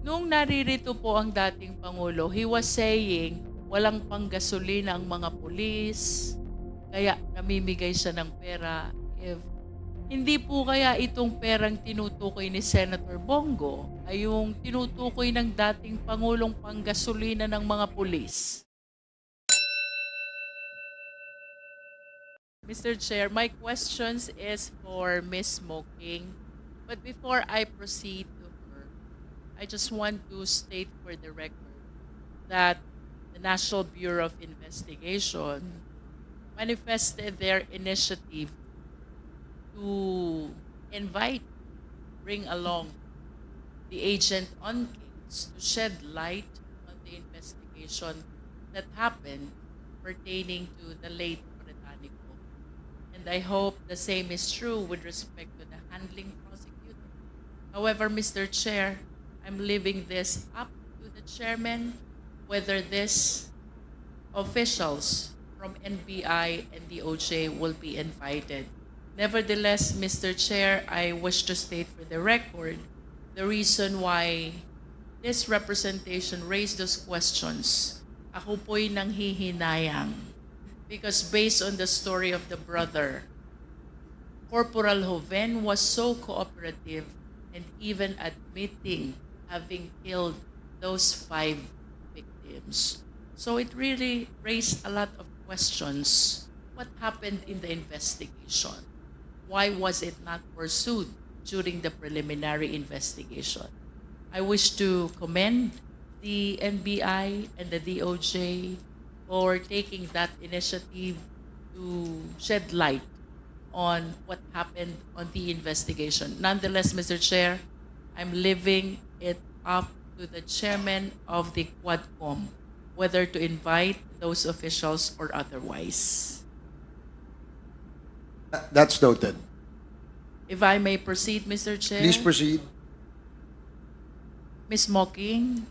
Nung naririto po ang dating Pangulo, he was saying walang panggasolina ang mga pulis, kaya namimigay siya ng pera. If hindi po kaya itong perang tinutukoy ni Senator Bongo ay yung tinutukoy ng dating Pangulong panggasolina ng mga pulis. Mr. Chair, my questions is for Ms. Muking. But before I proceed to her, I just want to state for the record that the National Bureau of Investigation manifested their initiative to invite, bring along the agent on case to shed light on the investigation that happened pertaining to the late Britannico. And I hope the same is true with respect to the handling prosecutor. However, Mr. Chair, I'm leaving this up to the chairman whether these officials from NBI and DOJ will be invited. Nevertheless, Mr. Chair, I wish to state for the record the reason why this representation raised those questions. Ako po'y nanghihinayang because based on the story of the brother, Corporal Joven was so cooperative and even admitting having killed those 5 victims. So it really raised a lot of questions. What happened in the investigation? Why was it not pursued during the preliminary investigation? I wish to commend the NBI and the DOJ for taking that initiative to shed light on what happened on the investigation. Nonetheless, Mr. Chair, I'm leaving it up to the chairman of the Quadcom whether to invite those officials or otherwise. That's noted. If I may proceed, Mr. Chair. Please proceed. Ms. Muking,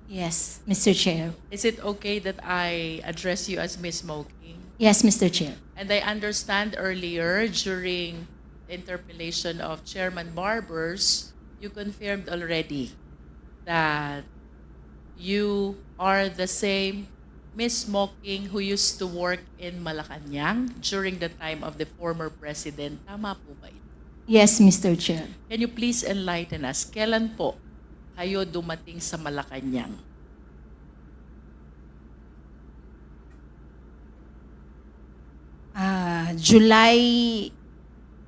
Yes, Mr. Chair. is it okay that I address you as Ms. Muking? Yes, Mr. Chair. And I understand earlier during the interpellation of Chairman Barbers, you confirmed already that you are the same Ms. Muking who used to work in Malacanang during the time of the former president. Tama po ba ito? Yes, Mr. Chair. Can you please enlighten us? Kailan po kayo dumating sa Malacanang? July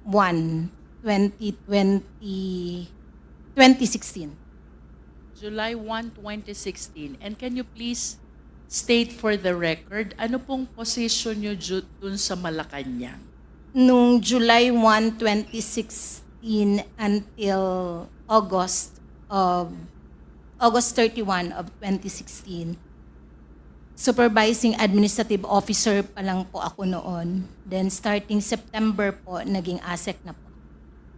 1, 2020, 2016. July 1, 2016. And can you please state for the record, ano pong position nyo dun sa Malacanang? Nung July 1, 2016 until August 31 of 2016, supervising administrative officer pa lang po ako noon. Then starting September po, naging ASEC na po.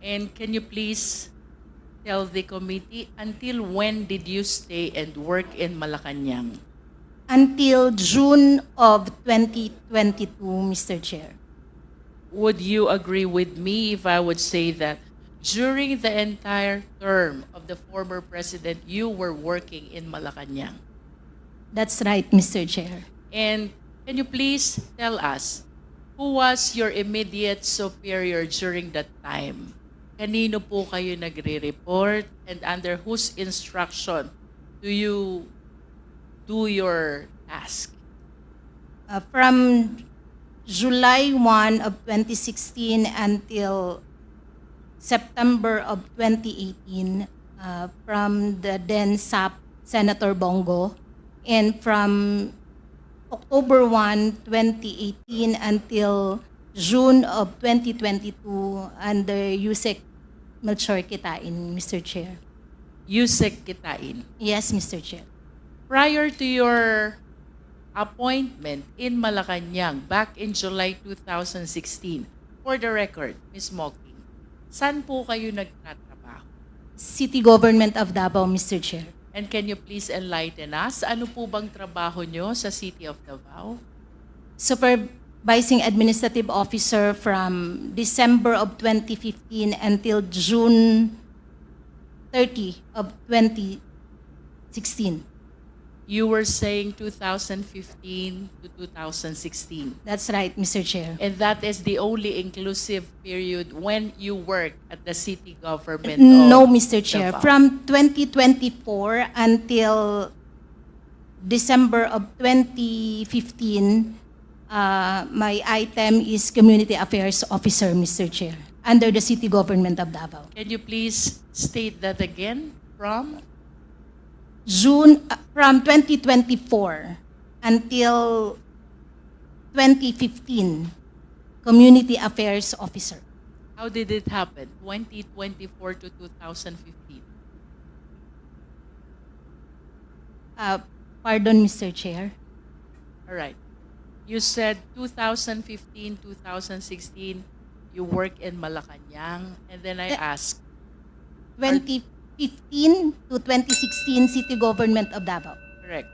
And can you please tell the committee, until when did you stay and work in Malacanang? Until June of 2022, Mr. Chair. Would you agree with me if I would say that during the entire term of the former president, you were working in Malacanang? That's right, Mr. Chair. And can you please tell us, who was your immediate superior during that time? Kanino po kayo nagre-report and under whose instruction do you do your task? From July 1 of 2016 until September of 2018, from the then SAP Senator Bongo, and from October 1, 2018 until June of 2022 under USEC Melchor Kitain, Mr. Chair. Yusek Kitain. Yes, Mr. Chair. Prior to your appointment in Malacanang back in July 2016, for the record, Ms. Muking, saan po kayo nagtatrabaho? City Government of Davao, Mr. Chair. And can you please enlighten us? Ano po bang trabaho nyo sa City of Davao? Supervising Administrative Officer from December of 2015 until June 30 of 2016. You were saying 2015 to 2016. That's right, Mr. Chair. And that is the only inclusive period when you work at the city government No, of Mr. Chair. Davao. From 2024 until December of 2015, my item is Community Affairs Officer, Mr. Chair, under the city government of Davao. Can you please state that again from? From 2024 until 2015, Community Affairs Officer. How did it happen? 2024 to 2015. Pardon, Mr. Chair. All right. You said 2015, 2016, you work in Malacanang. And then I asked, 2015 to 2016, City Government of Davao. correct,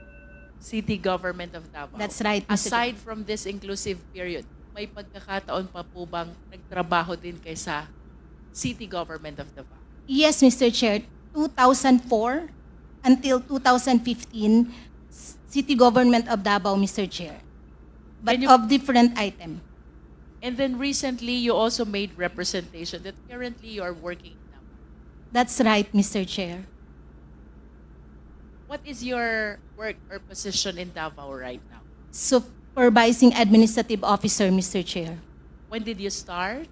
city government of Davao. That's right, Mr. Aside from this inclusive period, may pagkakataon pa po bang nagtrabaho din kay sa city government of Davao? Yes, Mr. Chair. 2004 until 2015, City Government of Davao, Mr. Chair. But Can you- of different item. And then recently, you also made representation that currently you are working in Davao. That's right, Mr. Chair. What is your work or position in Davao right now? Supervising Administrative Officer, Mr. Chair. When did you start?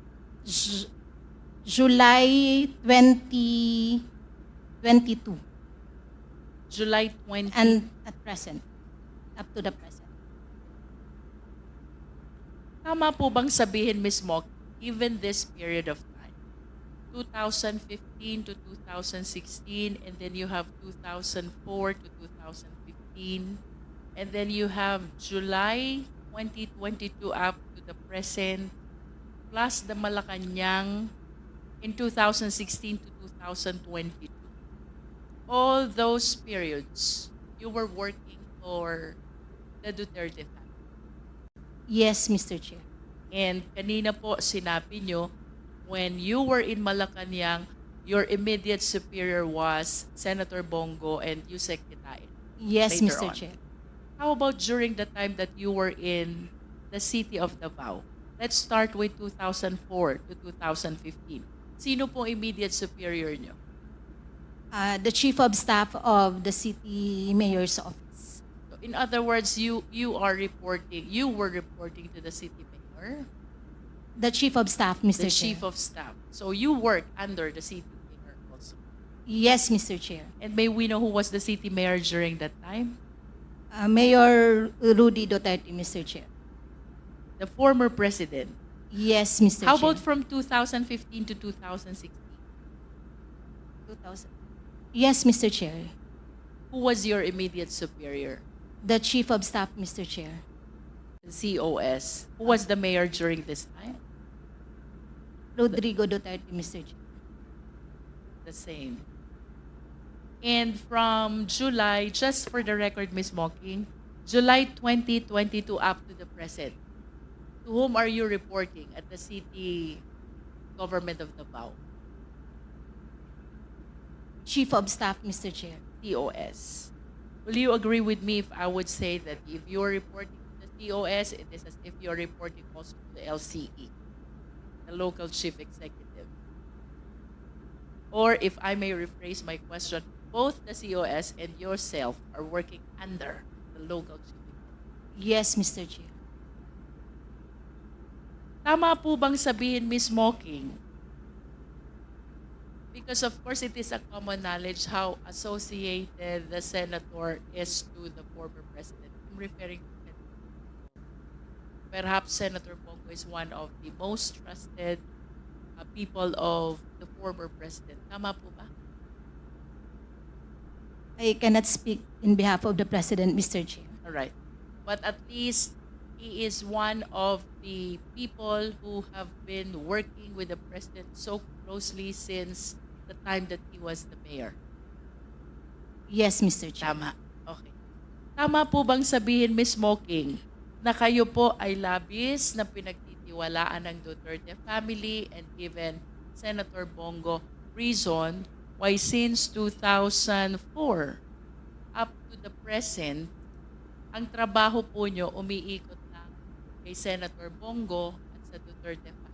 July 2022 July 20. and at present, up to the present. Tama po bang sabihin, Ms. Mock, even this period of time, 2015 to 2016, and then you have 2004 to 2015, and then you have July 2022 up to the present, plus the Malacanang in 2016 to 2022. All those periods, you were working for the Duterte family. Yes, Mr. Chair. And kanina po sinabi nyo, when you were in Malacanang, your immediate superior was Senator Bongo and Yusek Kitain. Yes, Later Mr. on. Chair. How about during the time that you were in the city of Davao? Let's start with 2004 to 2015. Sino pong immediate superior nyo? The Chief of Staff of the City Mayor's Office. So in other words, you were reporting to the city mayor, The Chief of Staff, Mr. the Chair. chief of staff. So you work under the city mayor also. Yes, Mr. Chair. And may we know who was the city mayor during that time? Mayor Rudy Duterte, Mr. Chair. The former president. Yes, Mr. How Chair. about from 2015 to 2016? 2000? Yes, Mr. Chair. Who was your immediate superior? The Chief of Staff, Mr. Chair. The COS. Who was the mayor during this time? Rodrigo Duterte, Mr. Chair. The same. And from July, just for the record, Ms. Muking, July 2022 up to the present, to whom are you reporting at the city government of Davao? Chief of Staff, Mr. Chair. COS. Will you agree with me if I would say that if you're reporting to the COS, it is as if you're reporting also to the LCE, the local chief executive? Or if I may rephrase my question, both the COS and yourself are working under the local chief executive. Yes, Mr. Chair. Tama po bang sabihin, Ms. Muking? Because of course it is a common knowledge how associated the senator is to the former president. I'm referring to Senator Bongo. Perhaps Senator Bongo is one of the most trusted people of the former president. Tama po ba? I cannot speak in behalf of the President, Mr. Chair. All right. But at least he is one of the people who have been working with the president so closely since the time that he was the mayor. Yes, Mr. Chair. Tama. Okay. Tama po bang sabihin, Ms. Muking, na kayo po ay labis na pinagtitiwalaan ng Duterte family and given Senator Bongo reason why since 2004 up to the present, ang trabaho po nyo umiikot lang kay Senator Bongo at sa Duterte family.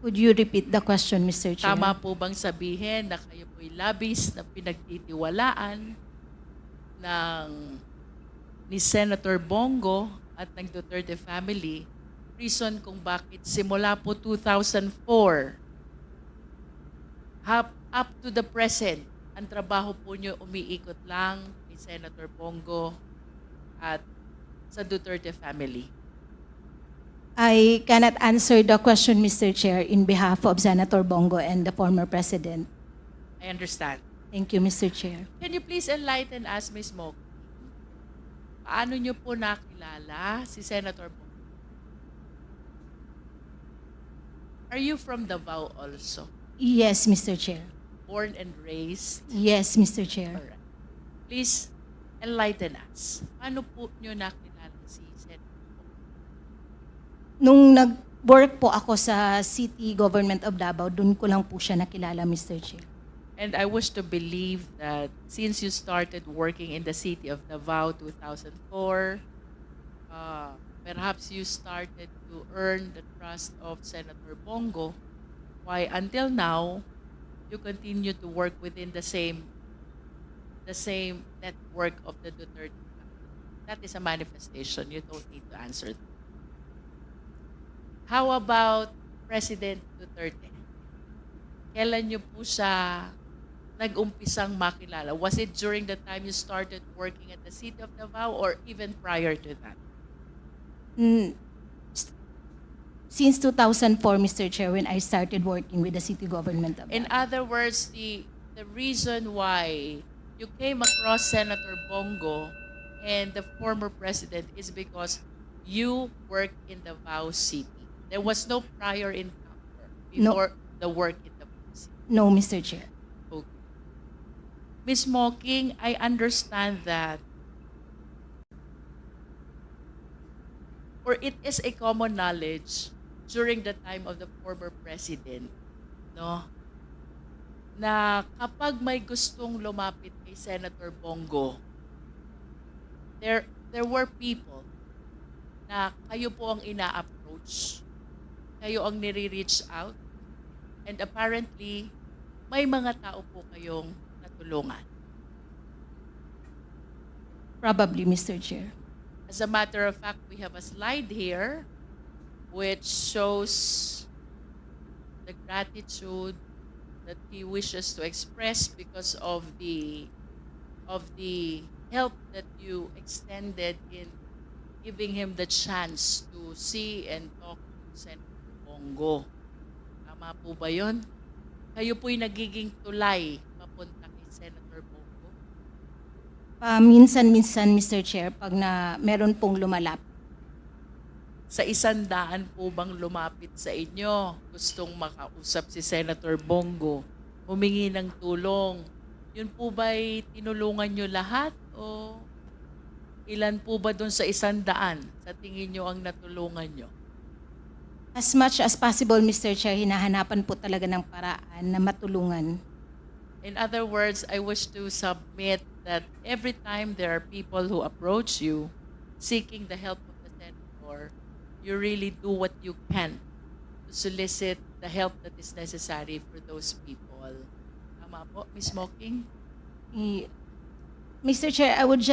Could you repeat the question, Mr. Chair? Tama po bang sabihin na kayo po'y labis na pinagtitiwalaan ng ni Senator Bongo at ng Duterte family, reason kung bakit simula po 2004 up to the present, ang trabaho po nyo umiikot lang kay Senator Bongo at sa Duterte family? I cannot answer the question, Mr. Chair, in behalf of Senator Bongo and the former President. I understand. Thank you, Mr. Chair. Can you please enlighten us, Ms. Moki? Paano nyo po nakilala si Senator Bongo? Are you from Davao also? Yes, Mr. Chair. Born and raised? Yes, Mr. Chair. Alright. Please enlighten us. Paano po nyo nakilala si Senator Bongo? Nung nag-work po ako sa City Government of Davao, dun ko lang po siya nakilala, Mr. Chair. And I wish to believe that since you started working in the city of Davao 2004, perhaps you started to earn the trust of Senator Bongo, why until now you continue to work within the same network of the Duterte family. That is a manifestation. You don't need to answer that. How about President Duterte? Kailan niyo po siya nag-umpisang makilala? Was it during the time you started working at the city of Davao or even prior to that? Since 2004, Mr. Chair, when I started working with the City Government of In Davao. other words, the reason why you came across Senator Bongo and the former president is because you worked in Davao City. There was no prior encounter before the work in Davao City. No, Mr. Chair. Okay. Ms. Muking, I understand that, or it is a common knowledge during the time of the former president, no, na kapag may gustong lumapit kay Senator Bongo, there were people na kayo po ang ina-approach, kayo ang nire-reach out, and apparently, may mga tao po kayong natulungan. Probably, Mr. Chair. As a matter of fact, we have a slide here which shows the gratitude that he wishes to express because of the help that you extended in giving him the chance to see and talk to Senator Bongo. Tama po ba yun? Kayo po'y nagiging tulay papunta kay Senator Bongo? Minsan-minsan, Mr. Chair, pag meron pong lumalapit. Sa 100 po bang lumapit sa inyo, gustong makausap si Senator Bongo, humingi ng tulong, yun po ba'y tinulungan nyo lahat o ilan po ba doon sa 100 sa tingin nyo ang natulungan nyo? As much as possible, Mr. Chair, hinahanapan po talaga ng paraan na matulungan. In other words, I wish to submit that every time there are people who approach you seeking the help of the Senator, you really do what you can to solicit the help that is necessary for those people. Tama po, Ms. Muking? Mr. Chair, I would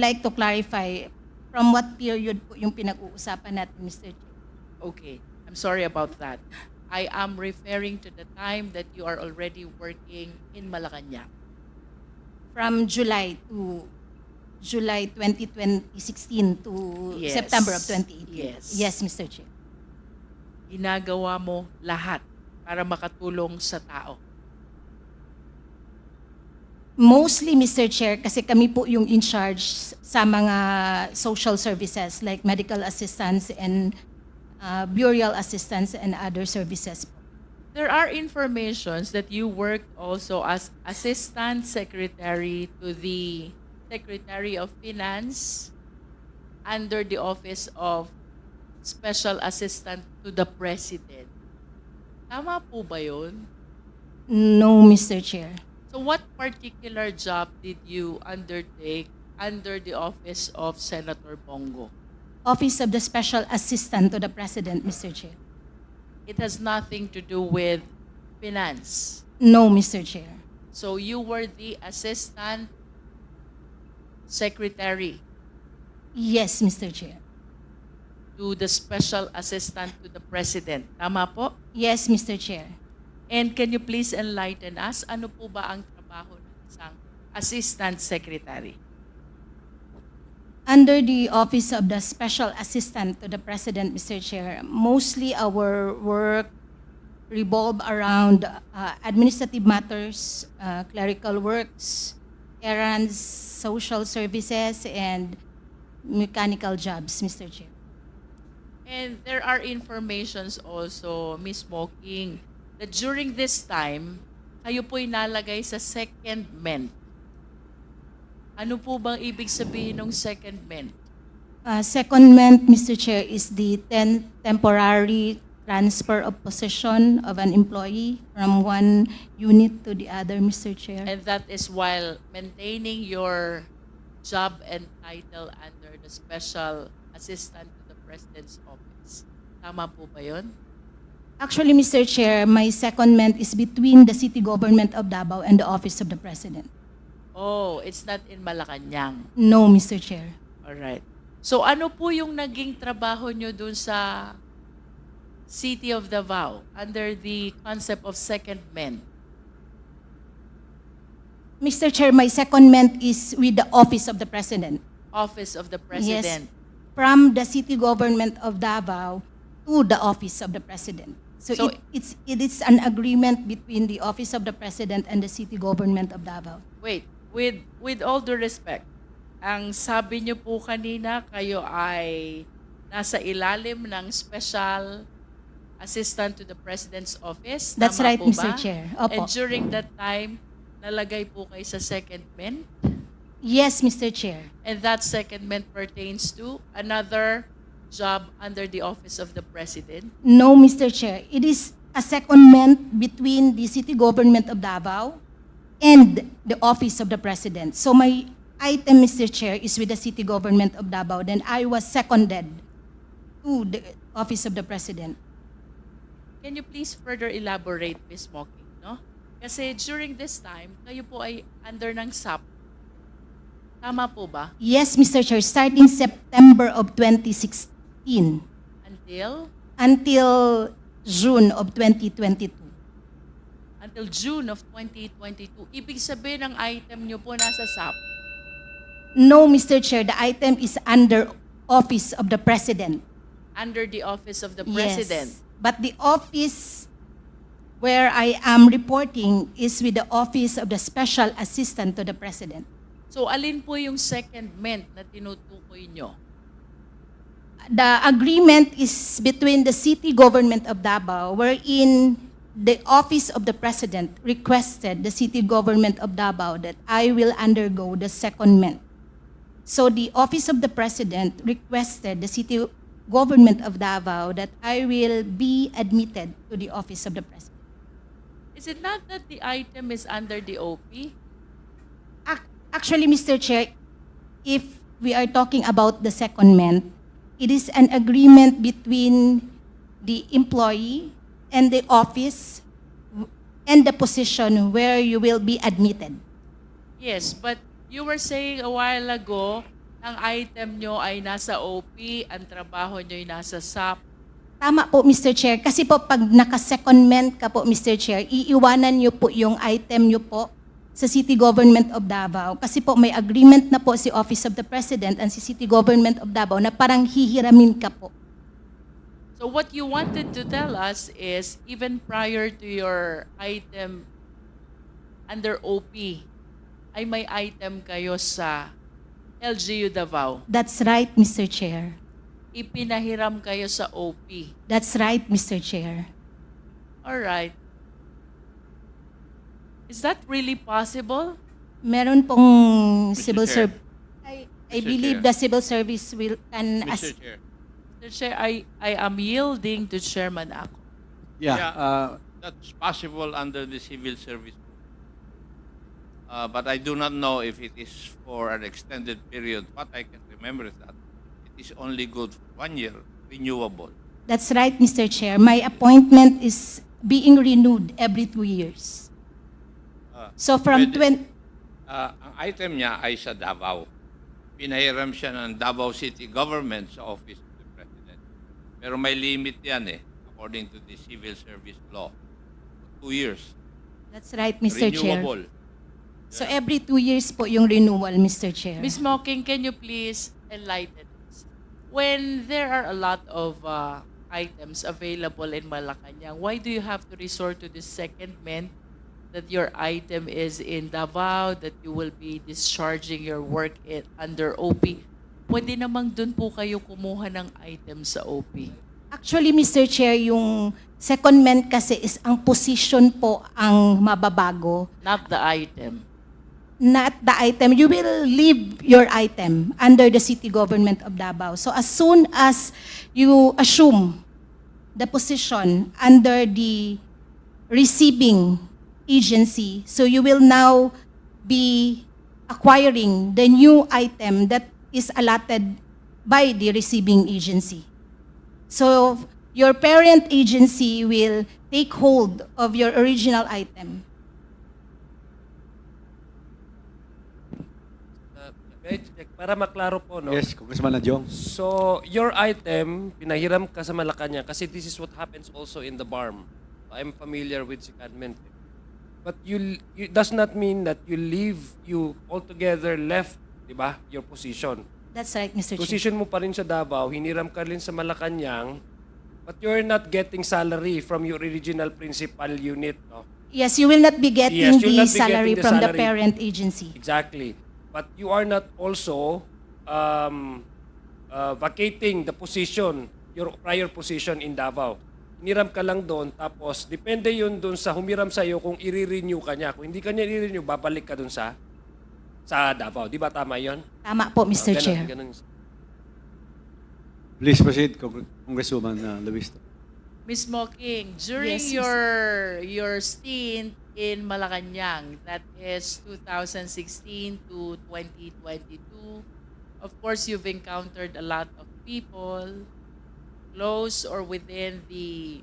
like to clarify from what period po yung pinag-uusapan natin, Mr. Chair. Okay, I'm sorry about that. I am referring to the time that you are already working in Malacanang. From July 2016 to Yes. September of 2018. Yes. Yes, Mr. Chair. Ginagawa mo lahat para makatulong sa tao. Mostly, Mr. Chair, kasi kami po yung in charge sa mga social services like medical assistance and burial assistance and other services. There are informations that you worked also as Assistant Secretary to the Secretary of Finance under the Office of Special Assistant to the President. Tama po ba yun? No, Mr. Chair. So what particular job did you undertake under the office of Senator Bongo? Office of the Special Assistant to the President, Mr. Chair. It has nothing to do with finance. No, Mr. Chair. So you were the assistant secretary Yes, Mr. Chair. to the special assistant to the president. Tama po? Yes, Mr. Chair. And can you please enlighten us, ano po ba ang trabaho ng isang assistant secretary? Under the Office of the Special Assistant to the President, Mr. Chair, mostly our work revolve around administrative matters, clerical works, errands, social services, and mechanical jobs, Mr. Chair. And there are informations also, Ms. Muking, that during this time, kayo po'y nalagay sa secondment. Ano po bang ibig sabihin ng secondment? Secondment, Mr. Chair, is the temporary transfer of position of an employee from one unit to the other, Mr. Chair. And that is while maintaining your job and title under the special assistant to the president's office. Tama po ba yun? Actually, Mr. Chair, my secondment is between the city government of Davao and the Office of the President. Oh, it's not in Malacanang. No, Mr. Chair. Alright. So ano po yung naging trabaho nyo dun sa City of Davao under the concept of secondment? Mr. Chair, my secondment is with the Office of the President. Office of the Yes, President. from the city government of Davao to the Office of the President. So, So- it is an agreement between the Office of the President and the city government of Davao. Wait, with all due respect, ang sabi niyo po kanina, kayo ay nasa ilalim ng special assistant to the President's office. That's Tama right, po Mr. ba? Chair. Opo. And during that time, nalagay po kayo sa secondment? Yes, Mr. Chair. And that secondment pertains to another job under the office of the President? No, Mr. Chair. It is a secondment between the city government of Davao and the Office of the President. So my item, Mr. Chair, is with the city government of Davao. Then I was seconded to the Office of the President. Can you please further elaborate, Ms. Muking, no? Kasi during this time, kayo po ay under ng SAP. Tama po ba? Yes, Mr. Chair, starting September of 2016 until June of 2022. Until June of 2022. Ibig sabihin ng item nyo po nasa SAP. No, Mr. Chair, the item is under Office of the President. Under the office of the Yes. President. But the office where I am reporting is with the Office of the Special Assistant to the President. So alin po yung secondment na tinutukoy nyo? The agreement is between the city government of Davao, wherein the Office of the President requested the city government of Davao that I will undergo the secondment. So the Office of the President requested the city government of Davao that I will be admitted to the Office of the President. Is it not that the item is under the OP? Actually, Mr. Chair, if we are talking about the secondment, it is an agreement between the employee and the office and the position where you will be admitted. Yes, but you were saying a while ago, ang item nyo ay nasa OP, ang trabaho nyo ay nasa SAP. Tama po, Mr. Chair. Kasi po, pag naka-secondment ka po, Mr. Chair, iiwanan nyo po yung item nyo po sa City Government of Davao. Kasi po, may agreement na po si Office of the President and si City Government of Davao na parang hihiramin ka po. So what you wanted to tell us is, even prior to your item under OP, ay may item kayo sa LGU Davao. That's right, Mr. Chair. Ipinahiram kayo sa OP. That's right, Mr. Chair. Alright. Is that really possible? Meron pong Mr. civil Chair. service. I Mr. believe Chair. the civil service can Mr. Chair. Mr. Chair, I am yielding to Chairman Ako. Yeah, Yeah. That's possible under the civil service. But I do not know if it is for an extended period. What I can remember is that it is only good for 1 year, renewable. That's right, Mr. Chair. My appointment is being renewed every 2 years. So from Pwede- ang item niya ay sa Davao. Pinahiram siya ng Davao City Government sa Office of the President. Pero may limit yan according to the Civil Service Law. 2 years. That's right, Mr. Chair. Renewable. So every 2 years po yung renewal, Mr. Chair. Ms. Muking, can you please enlighten us? When there are a lot of items available in Malacanang, why do you have to resort to this secondment that your item is in Davao, that you will be discharging your work under OP? Pwede namang dun po kayo kumuha ng item sa OP. Actually, Mr. Chair, yung secondment kasi is ang position po ang mababago. Not the item. Not the item. You will leave your item under the city government of Davao. So as soon as you assume the position under the receiving agency, so you will now be acquiring the new item that is allotted by the receiving agency. So your parent agency will take hold of your original item. Para maklaro po, no? Yes, Congressman Adjong. So, your item, pinahiram ka sa Malacanang kasi this is what happens also in the BARM. I'm familiar with secondment. But you does not mean that you altogether left, di ba, your position. That's right, Mr. Chair. Position mo pa rin sa Davao, hiniram ka rin sa Malacanang, but you're not getting salary from your original principal unit, no? Yes, you will not be getting Yes, you'll the not be salary getting the from the salary. parent agency. Exactly. But you are not also vacating the position, your prior position in Davao. Hiniram ka lang doon, tapos depende yun doon sa humiram sa'yo kung i-renew ka niya. Kung hindi ka niya i-renew, babalik ka doon sa Davao. Di ba tama yun? Tama po, Mr. Ganun, Chair. ganun. Please proceed, Congresswoman Luistro. Ms. Muking, during Yes, your stint in Malacanang, that is 2016 to 2022, of course, you've encountered a lot of people close or within the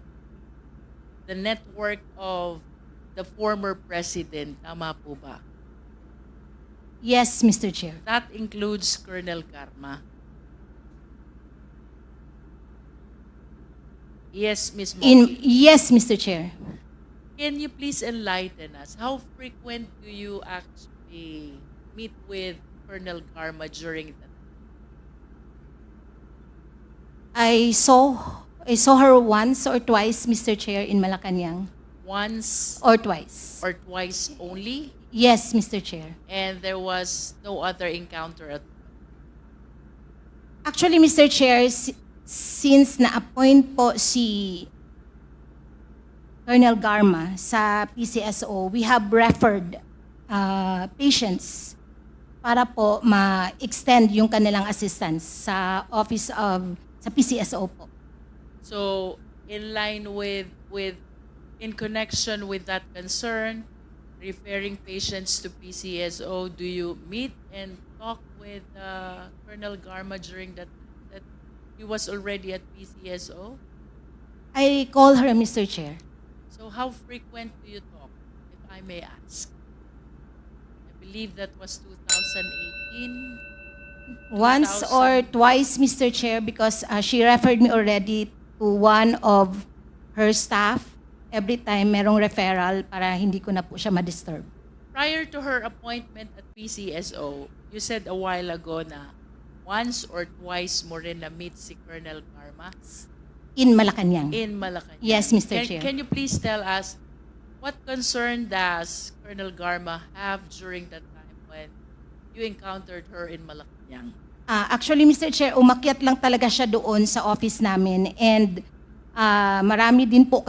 network of the former president. Tama po ba? Yes, Mr. Chair. That includes Colonel Garma. Yes, Ms. Muking. Yes, Mr. Chair. Can you please enlighten us? How frequent do you actually meet with Colonel Garma during that? I saw her once or twice, Mr. Chair, in Malacanang. Once Or twice. or twice only? Yes, Mr. Chair. And there was no other encounter at Actually, Mr. Chair, since na-appoint po si Colonel Garma sa PCSO, we have referred patients para po ma-extend yung kanilang assistance sa PCSO po. So, in line in connection with that concern, referring patients to PCSO, do you meet and talk with Colonel Garma during that he was already at PCSO? I call her, Mr. Chair. So how frequent do you talk, if I may ask? I believe that was 2018. Once 2000. or twice, Mr. Chair, because she referred me already to one of her staff. Every time merong referral para hindi ko na po siya ma-disturb. Prior to her appointment at PCSO, you said a while ago na once or twice mo rin na-meet si Colonel Garma In Malacanang. in Malacanang. Yes, Mr. Chair. Can you please tell us what concern does Colonel Garma have during that time when you encountered her in Malacanang? Actually, Mr. Chair, umakyat lang talaga siya doon sa office namin and marami din po,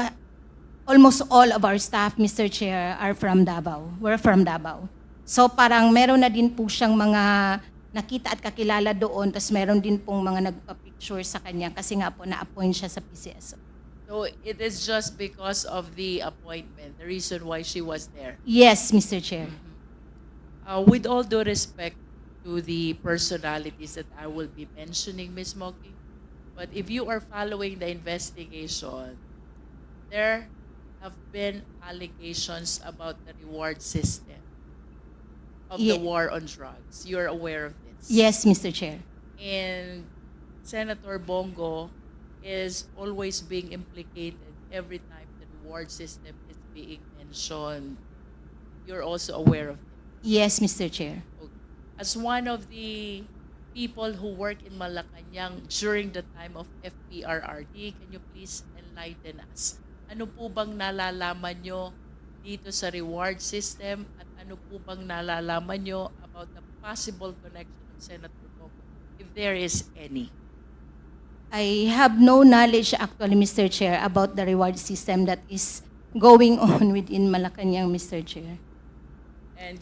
almost all of our staff, Mr. Chair, are from Davao. We're from Davao. So parang meron na din po siyang mga nakita at kakilala doon, tapos meron din pong mga nagpa-picture sa kanya kasi nga po na-appoint siya sa PCSO. So it is just because of the appointment, the reason why she was there. Yes, Mr. Chair. With all due respect to the personalities that I will be mentioning, Ms. Moki, but if you are following the investigation, there have been allegations about the reward system of the Ye- war on drugs. You're aware of this? Yes, Mr. Chair. And Senator Bongo is always being implicated every time the reward system is being mentioned. You're also aware of it. Yes, Mr. Chair. Okay. As one of the people who work in Malacanang during the time of FPRRD, can you please enlighten us? Ano po bang nalalaman nyo dito sa reward system at ano po bang nalalaman nyo about the possible connection of Senator Bongo, if there is any? I have no knowledge actually, Mr. Chair, about the reward system that is going on within Malacanang, Mr. Chair. And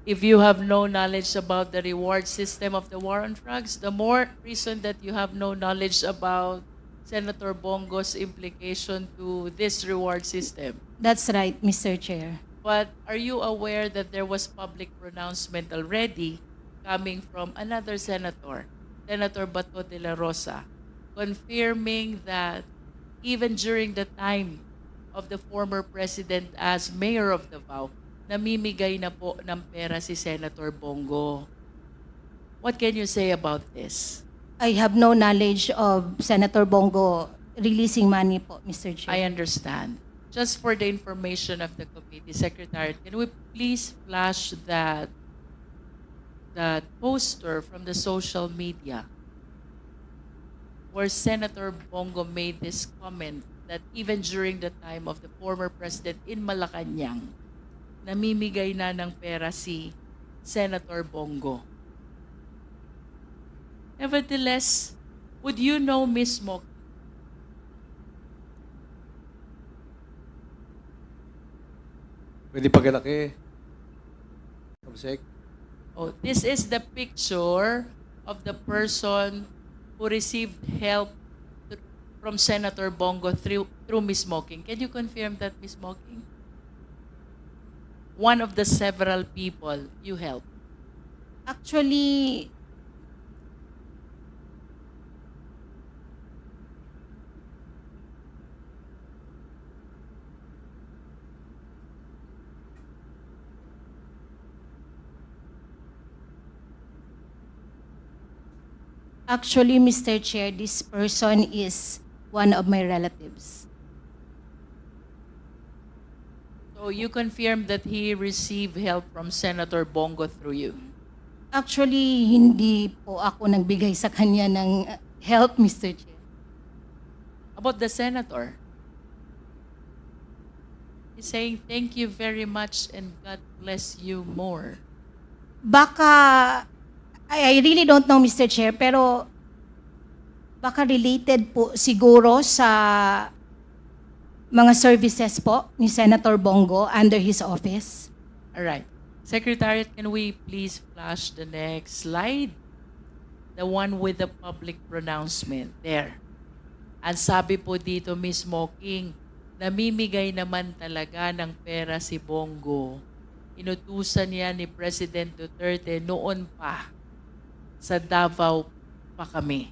if you have no knowledge about the reward system of the war on drugs, the more reason that you have no knowledge about Senator Bongo's implication to this reward system. That's right, Mr. Chair. But are you aware that there was public pronouncement already coming from another senator, Senator Bato de la Rosa, confirming that even during the time of the former president as mayor of Davao, namimigay na po ng pera si Senator Bongo. What can you say about this? I have no knowledge of Senator Bongo releasing money po, Mr. Chair. I understand. Just for the information of the committee secretary, can we please flash that poster from the social media where Senator Bongo made this comment that even during the time of the former president in Malacanang, namimigay na ng pera si Senator Bongo. Nevertheless, would you know, Ms. Mok, Pwede pagalaki. Kamsek. oh, this is the picture of the person who received help from Senator Bongo through Ms. Moking. Can you confirm that, Ms. Moking? One of the several people you helped. Actually, Mr. Chair, this person is one of my relatives. So you confirmed that he received help from Senator Bongo through you. Actually, hindi po ako nagbigay sa kanya ng help, Mr. Chair. About the senator, he's saying, thank you very much and God bless you more. Baka, I really don't know, Mr. Chair, pero baka related po siguro sa mga services po ni Senator Bongo under his office. All right. Secretariat, can we please flash the next slide? The one with the public pronouncement. There. Ang sabi po dito, Ms. Moking, namimigay naman talaga ng pera si Bongo. Inutusan niya ni President Duterte noon pa. Sa Davao pa kami.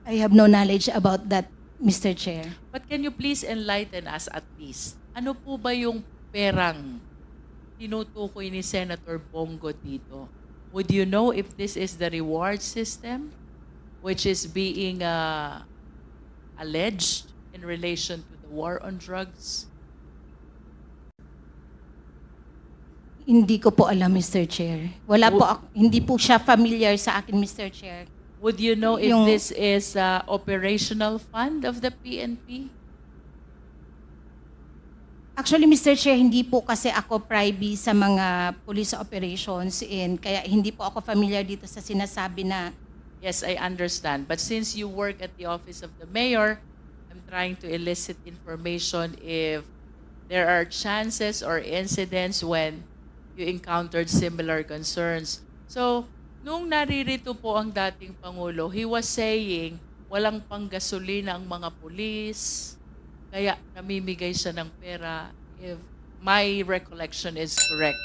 I have no knowledge about that, Mr. Chair. But can you please enlighten us at least? Ano po ba yung perang tinutukoy ni Senator Bongo dito? Would you know if this is the reward system which is being alleged in relation to the war on drugs? Hindi ko po alam, Mr. Chair. Hindi po siya familiar sa akin, Mr. Chair. Would you know if Yung- this is operational fund of the PNP? Actually, Mr. Chair, hindi po kasi ako privy sa mga police operations and kaya hindi po ako familiar dito sa sinasabi na Yes, I understand. But since you work at the office of the mayor, I'm trying to elicit information if there are chances or incidents when you encountered similar concerns. So, nung naririto po ang dating Pangulo, he was saying walang panggasolina ang mga pulis, kaya namimigay siya ng pera, if my recollection is correct.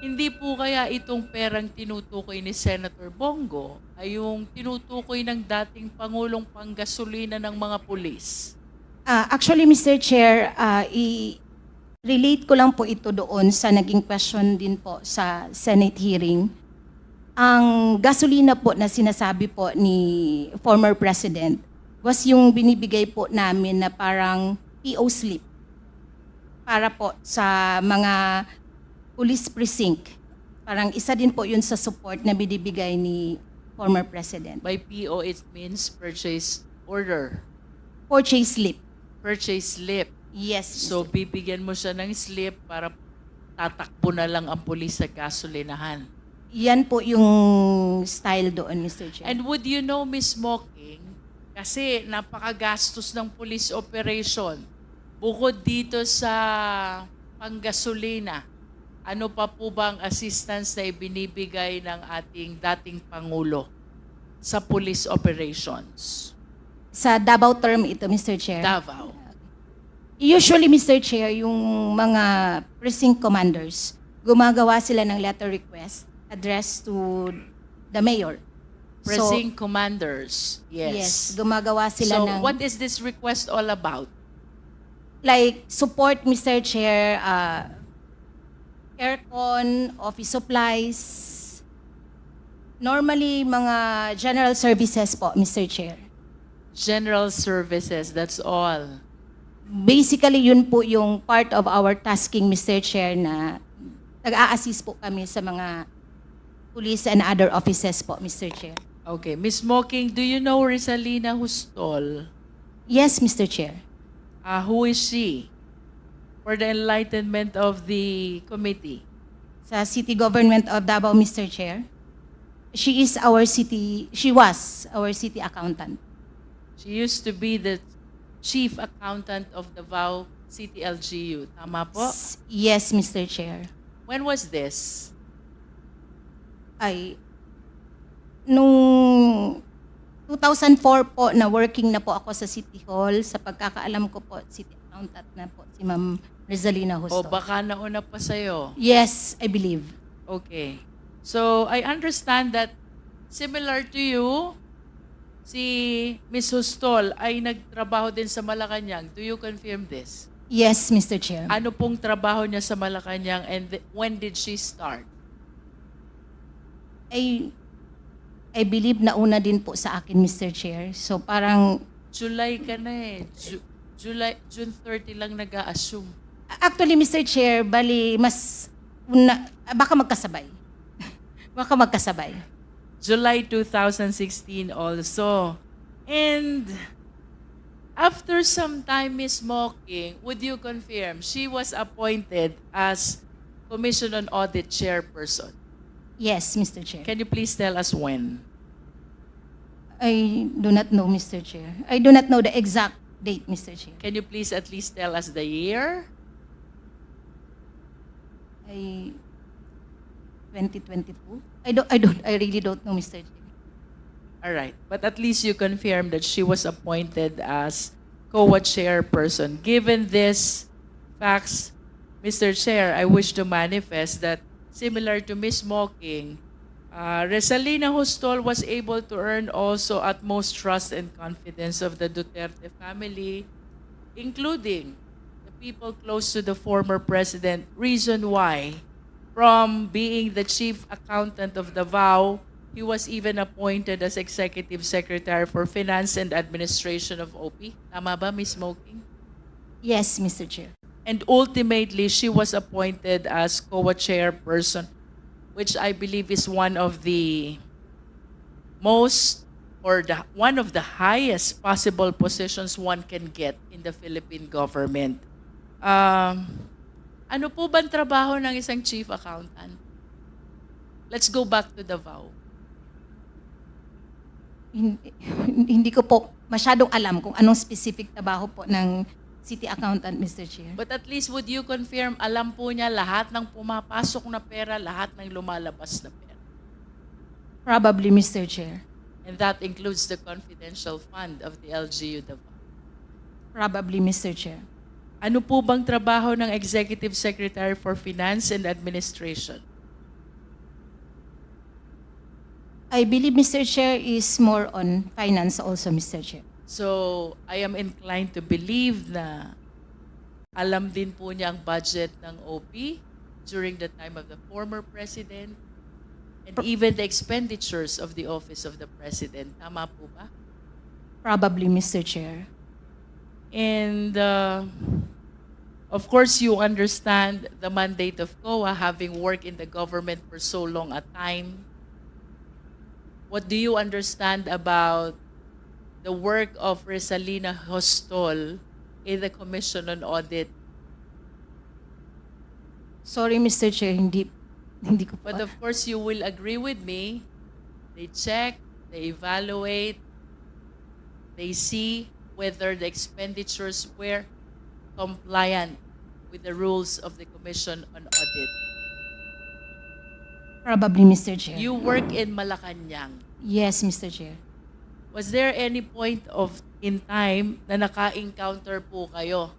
Hindi po kaya itong perang tinutukoy ni Senator Bongo ay yung tinutukoy ng dating Pangulong panggasolina ng mga pulis? Actually, Mr. Chair, i-relate ko lang po ito doon sa naging question din po sa Senate hearing. Ang gasolina po na sinasabi po ni former President was yung binibigay po namin na parang PO slip para po sa mga police precinct. Parang isa din po yun sa support na binibigay ni former President. By PO, it means purchase order, Purchase slip. purchase slip. Yes. So, bibigyan mo siya ng slip para tatakbo na lang ang pulis sa gasolinahan. Yan po yung style doon, Mr. Chair. And would you know, Ms. Muking, kasi napakagastos ng police operation, bukod dito sa panggasolina, ano pa po ba ang assistance na ibinibigay ng ating dating Pangulo sa police operations? Sa Davao term ito, Mr. Chair. Davao. Usually, Mr. Chair, yung mga precinct commanders, gumagawa sila ng letter request addressed to the mayor. Precinct commanders. Yes, gumagawa sila So, ng what is this request all about? like support, Mr. Chair, aircon, office supplies, normally mga general services po, Mr. Chair. General services, that's all. Basically, yun po yung part of our tasking, Mr. Chair, na nag-a-assist po kami sa mga police and other offices po, Mr. Chair. Okay, Ms. Muking, do you know Rizalina Hustol? Yes, Mr. Chair. Who is she? For the enlightenment of the committee. Sa City Government of Davao, Mr. Chair, she was our city accountant. She used to be the chief accountant of Davao City LGU. Tama po? Yes, Mr. Chair. When was this? Ay, nung 2004 po na working na po ako sa City Hall, sa pagkakaalam ko po, city accountant na po si Ma'am Rizalina O Justo. baka nauna pa sa'yo? Yes, I believe. Okay. So, I understand that similar to you, si Ms. Hustol ay nagtrabaho din sa Malacanang. Do you confirm this? Yes, Mr. Chair. Ano pong trabaho niya sa Malacanang and when did she start? I believe na una din po sa akin, Mr. Chair. So parang, July ka na eh. June 30 lang nag-a-assume. actually, Mr. Chair, bali, baka magkasabay. Baka magkasabay. July 2016 also. And after some time, Ms. Muking, would you confirm she was appointed as Commission on Audit Chairperson? Yes, Mr. Chair. Can you please tell us when? I do not know, Mr. Chair. I do not know the exact date, Mr. Chair. Can you please at least tell us the year? 2022? I really don't know, Mr. Chair. All right. But at least you confirmed that she was appointed as COA chairperson. Given this facts, Mr. Chair, I wish to manifest that similar to Ms. Muking, Rizalina Hustol was able to earn also utmost trust and confidence of the Duterte family, including the people close to the former president. Reason why, from being the chief accountant of Davao, he was even appointed as Executive Secretary for Finance and Administration of OP. Tama ba, Ms. Muking? Yes, Mr. Chair. And ultimately, she was appointed as COA chairperson, which I believe is one of the most, or one of the highest possible positions one can get in the Philippine government. Ano po bang trabaho ng isang chief accountant? Let's go back to Davao. Hindi ko po masyadong alam kung anong specific trabaho po ng city accountant, Mr. Chair. But at least would you confirm, alam po niya lahat ng pumapasok na pera, lahat ng lumalabas na pera? Probably, Mr. Chair. And that includes the confidential fund of the LGU Davao. Probably, Mr. Chair. Ano po bang trabaho ng Executive Secretary for Finance and Administration? I believe, Mr. Chair, is more on finance also, Mr. Chair. So, I am inclined to believe na alam din po niya ang budget ng OP during the time of the former president and even the expenditures of the office of the president. Tama po ba? Probably, Mr. Chair. And of course, you understand the mandate of COA, having worked in the government for so long a time. What do you understand about the work of Resalina Hostol in the Commission on Audit? Sorry, Mr. Chair, hindi ko po. But of course, you will agree with me. They check, they evaluate, they see whether the expenditures were compliant with the rules of the Commission on Audit. Probably, Mr. Chair. You work in Malacanang. Yes, Mr. Chair. Was there any point in time na naka-encounter po kayo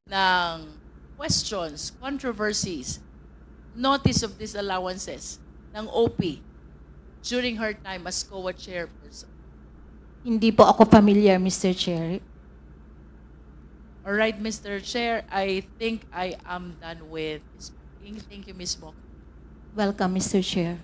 ng questions, controversies, notice of disallowances ng OP during her time as COA chairperson? Hindi po ako familiar, Mr. Chair. All right, Mr. Chair, I think I am done with speaking. Thank you, Ms. Mok. Welcome, Mr. Chair.